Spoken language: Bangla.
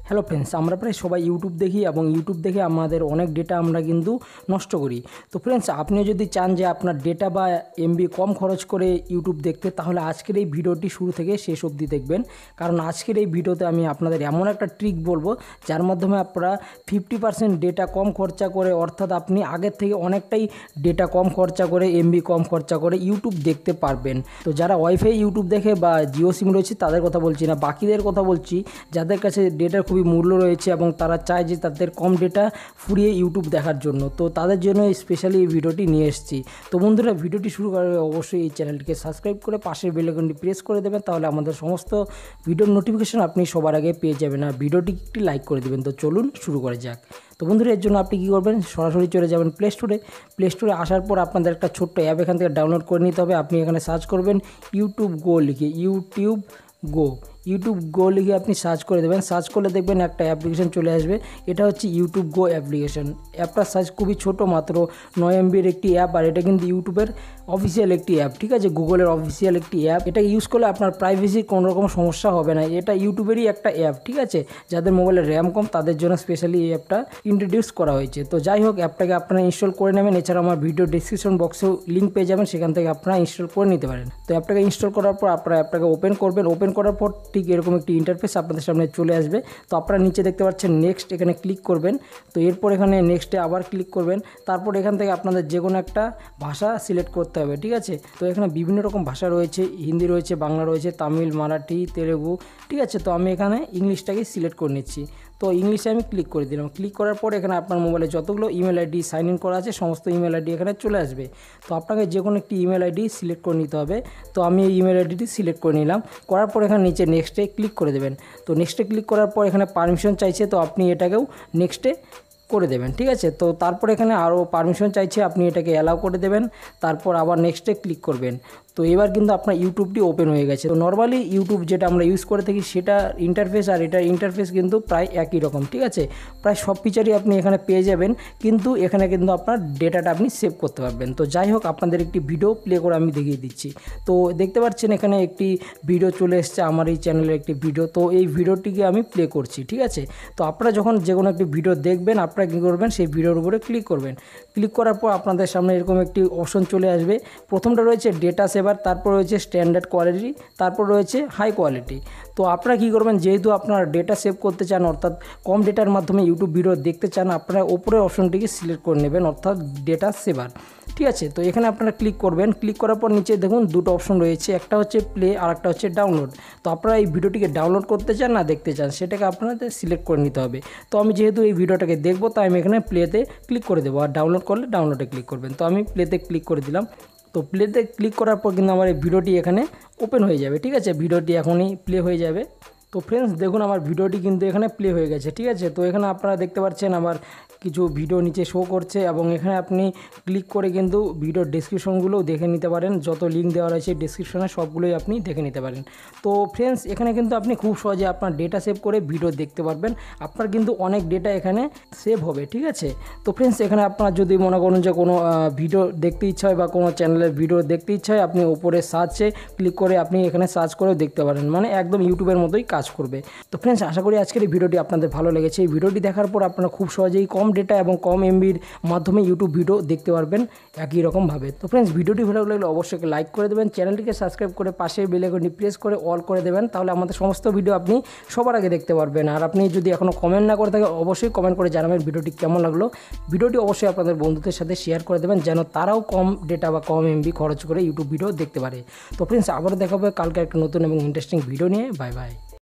হ্যালো ফ্রেন্ডস, আমরা প্রায় সবাই ইউটিউব দেখি এবং ইউটিউব দেখে আমাদের অনেক ডেটা আমরা কিন্তু নষ্ট করি। তো ফ্রেন্ডস, আপনি যদি চান যে আপনার ডেটা বা এমবি কম খরচ করে ইউটিউব দেখতে, তাহলে আজকের এই ভিডিওটি শুরু থেকে শেষ অবধি দেখবেন। কারণ আজকের এই ভিডিওতে আমি আপনাদের এমন একটা ট্রিক বলবো যার মাধ্যমে আপনারা 50% ডেটা কম খরচা করে, অর্থাৎ আপনি আগের থেকে অনেকটাই ডেটা কম খরচা করে, এমবি কম খরচা করে ইউটিউব দেখতে পারবেন। তো যারা ওয়াইফাই ইউটিউব দেখে বা জিও সিম রয়েছে তাদের কথা বলছি না, বাকিদের কথা বলছি যাদের কাছে ডেটার খুবই মূল্য রয়েছে এবং তারা চায় যে তাদের কম ডেটা ফুরিয়ে ইউটিউব দেখার জন্য। তো তাদের জন্য স্পেশালি এই ভিডিওটি নিয়ে এসেছি। তো বন্ধুরা, ভিডিওটি শুরু করার আগে অবশ্যই এই চ্যানেলটিকে সাবস্ক্রাইব করে পাশের বেল আইকনটি প্রেস করে দেবেন, তাহলে আমাদের সমস্ত ভিডিওর নোটিফিকেশন আপনি সবার আগে পেয়ে যাবেন। আর ভিডিওটি একটি লাইক করে দেবেন। তো চলুন শুরু করা যাক। তো বন্ধুরা, এর জন্য আপনি কী করবেন, সরাসরি চলে যাবেন প্লে স্টোরে আসার পর আপনাদের একটা ছোট্ট অ্যাপ এখান থেকে ডাউনলোড করে নিতে হবে। আপনি এখানে সার্চ করবেন ইউটিউব গো লিখে, ইউটিউব গো লিখে আপনি সার্চ করে দেবেন। সার্চ করলে দেখবেন একটা অ্যাপ্লিকেশন চলে আসবে, এটা হচ্ছে ইউটিউব গো অ্যাপ্লিকেশন। অ্যাপটার সাইজ খুবই ছোটো, মাত্র 9 MBর একটি অ্যাপ। আর এটা কিন্তু ইউটিউবের অফিসিয়াল একটি অ্যাপ, ঠিক আছে, গুগলের অফিসিয়াল একটি অ্যাপ। এটা ইউজ করলে আপনার প্রাইভেসির কোনো রকম সমস্যা হবে না। এটা ইউটিউবেরই একটা অ্যাপ, ঠিক আছে, যাদের মোবাইলের র্যাম কম তাদের জন্য স্পেশালি এই অ্যাপটা ইন্ট্রোডিউস করা হয়েছে। তো যাই হোক, অ্যাপটাকে আপনারা ইনস্টল করে নেবেন। এছাড়া আমার ভিডিও ডিসক্রিপশন বক্সেও লিঙ্ক পেয়ে যাবেন, সেখান থেকে আপনারা ইনস্টল করে নিতে পারেন। তো অ্যাপটাকে ইনস্টল করার পর আপনারা অ্যাপটাকে ওপেন করবেন। ওপেন করার পর ঠিক এরকম একটি ইন্টারফেস আপনাদের সামনে চলে আসবে। তো আপনারা নিচে দেখতে পাচ্ছেন নেক্সট, এখানে ক্লিক করবেন। তো এরপর এখানে নেক্সটে আবার ক্লিক করবেন। তারপর এখান থেকে আপনাদের যে কোনো একটা ভাষা সিলেক্ট করতে হবে, ঠিক আছে। তো এখানে বিভিন্ন রকম ভাষা রয়েছে, হিন্দি রয়েছে, বাংলা রয়েছে, তামিল, মারাঠি, তেলেগু, ঠিক আছে। তো আমি এখানে ইংলিশটাকে সিলেক্ট করে নিচ্ছি। তো ইংলিশে আমি ক্লিক করে দিলাম। ক্লিক করার পর এখানে আপনার মোবাইলে যতগুলো ইমেল আইডি সাইন ইন করা আছে সমস্ত ইমেল আইডি এখানে চলে আসবে। তো আপনাকে যে কোনো একটি ইমেল আইডি সিলেক্ট করে নিতে হবে। তো আমি এই ইমেল আইডিটি সিলেক্ট করে নিলাম। করার পর এখানে নিচে নেক্সটে ক্লিক করে দেবেন। তো নেক্সটে ক্লিক করার পর এখানে পারমিশন চাইছে, তো আপনি এটাকেও নেক্সটে করে দেবেন, ঠিক আছে। তো তারপর এখানে আরও পারমিশন চাইছে, আপনি এটাকে অ্যালাউ করে দেবেন। তারপর আবার নেক্সটে ক্লিক করবেন। তো এবার কিন্তু আপনার ইউটিউবটি ওপেন হয়ে গেছে। তো নর্মালি ইউটিউব যেটা আমরা ইউজ করে থাকি সেটা ইন্টারফেস আর এটার ইন্টারফেস কিন্তু প্রায় একই রকম, ঠিক আছে। প্রায় সব ফিচারই আপনি এখানে পেয়ে যাবেন, কিন্তু এখানে কিন্তু আপনার ডেটাটা আপনি সেভ করতে পারবেন। তো যাই হোক, আপনাদের একটি ভিডিও প্লে করে আমি দেখিয়ে দিচ্ছি। তো দেখতে পাচ্ছেন এখানে একটি ভিডিও চলে এসছে, আমার এই চ্যানেলের একটি ভিডিও। তো এই ভিডিওটিকে আমি প্লে করছি, ঠিক আছে। তো আপনারা যখন যে কোনো একটি ভিডিও দেখবেন, আপনারা কী করবেন, সেই ভিডিওর উপরে ক্লিক করবেন। ক্লিক করার পর আপনাদের সামনে এরকম একটি অপশন চলে আসবে। প্রথমটা রয়েছে ডেটা সেভার, তারপর রয়েছে স্ট্যান্ডার্ড কোয়ালিটি, তারপর রয়েছে হাই কোয়ালিটি। তো আপনারা কী করবেন, যেহেতু আপনারা ডেটা সেভ করতে চান, অর্থাৎ কম ডেটার মাধ্যমে ইউটিউব ভিডিও দেখতে চান, আপনারা ওপরের অপশনটিকে সিলেক্ট করে নেবেন, অর্থাৎ ডেটা সেভার, ঠিক আছে। তো এখানে আপনারা ক্লিক করবেন। ক্লিক করার পর নিচে দেখুন দুটো অপশন রয়েছে, একটা হচ্ছে প্লে আর একটা হচ্ছে ডাউনলোড। তো আপনারা এই ভিডিওটিকে ডাউনলোড করতে চান না দেখতে চান, সেটাকে আপনাদের সিলেক্ট করে নিতে হবে। তো আমি যেহেতু এই ভিডিওটাকে দেখবো, তাই আমি এখানে প্লেতে ক্লিক করে দেবো, আর ডাউনলোড করলে ডাউনলোডে ক্লিক করবেন। তো আমি প্লেতে ক্লিক করে দিলাম। তো প্লেতে ক্লিক করার পর কিন্তু আমার এই ভিডিওটি এখানে ওপেন হয়ে যাবে, ঠিক আছে। ভিডিওটি এখনই প্লে হয়ে যাবে। তো ফ্রেন্ডস, দেখুন আমার ভিডিওটি কিন্তু এখানে প্লে হয়ে গেছে, ঠিক আছে। তো এখানে আপনারা দেখতে পাচ্ছেন আমার কিছু ভিডিও নিচে শো করছে, এবং এখানে আপনি ক্লিক করে কিন্তু ভিডিওর ডেসক্রিপশনগুলোও দেখে নিতে পারেন। যত লিঙ্ক দেওয়া রয়েছে ডেসক্রিপশনে সবগুলোই আপনি দেখে নিতে পারেন। তো ফ্রেন্ডস, এখানে কিন্তু আপনি খুব সহজে আপনার ডেটা সেভ করে ভিডিও দেখতে পারবেন। আপনার কিন্তু অনেক ডেটা এখানে সেভ হবে, ঠিক আছে। তো ফ্রেন্ডস, এখানে আপনার যদি মনে করুন যে কোনো ভিডিও দেখতে ইচ্ছা হয় বা কোনো চ্যানেলের ভিডিও দেখতে ইচ্ছা হয়, আপনি ওপরে সার্চে ক্লিক করে আপনি এখানে সার্চ করেও দেখতে পারেন, মানে একদম ইউটিউবের মতোই কাজ করবে। তো ফ্রেন্ডস, আশা করি আজকের এই ভিডিওটি আপনাদের ভালো লেগেছে। এই ভিডিওটি দেখার পর আপনারা খুব সহজেই কম ডেটা এবং কম এমবির মাধ্যমে ইউটিউব ভিডিও দেখতে পারবেন একই রকমভাবে। তো ফ্রেন্ডস, ভিডিওটি ভালো লাগলে অবশ্যই লাইক করে দেবেন, চ্যানেলটিকে সাবস্ক্রাইব করে পাশে বেল আইকনটি প্রেস করে অল করে দেবেন, তাহলে আমাদের সমস্ত ভিডিও আপনি সবার আগে দেখতে পারবেন। আর আপনি যদি এখনও কমেন্ট না করে থাকেন, অবশ্যই কমেন্ট করে জানাবেন ভিডিওটি কেমন লাগলো। ভিডিওটি অবশ্যই আপনাদের বন্ধুদের সাথে শেয়ার করে দেবেন, যেন তারাও কম ডেটা বা কম এমবি খরচ করে ইউটিউব ভিডিও দেখতে পারে। তো ফ্রেন্ডস, আবারও দেখা হবে কালকে একটা নতুন এবং ইন্টারেস্টিং ভিডিও নিয়ে। Bye bye.